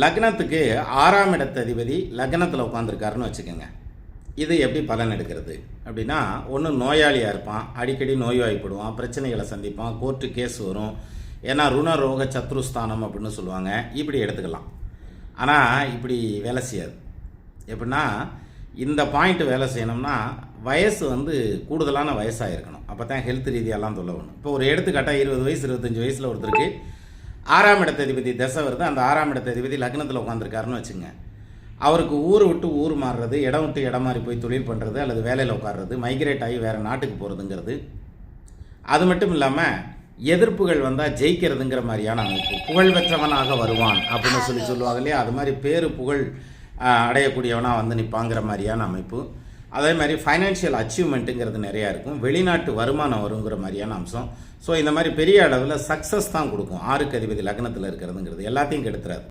லக்னத்துக்கு 6ஆம் இடத்த அதிபதி லக்னத்தில் உட்காந்துருக்காருன்னு வச்சுக்கோங்க. இது எப்படி பலன் எடுக்கிறது அப்படின்னா, ஒன்று நோயாளியாக இருப்பான், அடிக்கடி நோய்வாய்ப்படுவான், பிரச்சனைகளை சந்திப்பான், கோர்ட்டு கேஸ் வரும். ஏன்னா ருணரோக சத்ருஸ்தானம் அப்படின்னு சொல்லுவாங்க. இப்படி எடுத்துக்கலாம். ஆனால் இப்படி வேலை செய்யாது. எப்படின்னா, இந்த பாயிண்ட் வேலை செய்யணும்னா வயசு கூடுதலான வயசாக இருக்கணும். அப்போ தான் ஹெல்த் ரீதியாலாம் சொல்ல வேணும். இப்போ ஒரு எடுத்துக்காட்டாக 20 வயசு 25 வயசில் ஒருத்தருக்கு 6ஆம் இடத்த அதிபதி தசை வருது. அந்த 6ஆம் இடத்த அதிபதி லக்னத்தில் உட்காந்துருக்காருன்னு வச்சுங்க. அவருக்கு ஊர் விட்டு ஊர் மாறுறது, இடம் விட்டு இடம் மாறி போய் தொழில் பண்ணுறது, அல்லது வேலையில் உட்கார்றது, மைக்ரேட் ஆகி வேறு நாட்டுக்கு போகிறதுங்கிறது. அது மட்டும் இல்லாமல் எதிர்ப்புகள் வந்தால் ஜெயிக்கிறதுங்கிற மாதிரியான அமைப்பு. புகழ்பெற்றவனாக வருவான் அப்படின்னு சொல்லுவாங்க இல்லையா, அது மாதிரி பேரு புகழ் அடையக்கூடியவனாக நிற்பாங்கிற மாதிரியான அமைப்பு. அதே மாதிரி ஃபைனான்ஷியல் அச்சீவ்மெண்ட்டுங்கிறது நிறையா இருக்கும். வெளிநாட்டு வருமானம் வருங்கிற மாதிரியான அம்சம். ஸோ இந்த மாதிரி பெரிய அளவில் சக்ஸஸ் தான் கொடுக்கும். 6க்கு அதிபதி லக்னத்தில் இருக்கிறதுங்கிறது எல்லாத்தையும் கெடுத்துறாது.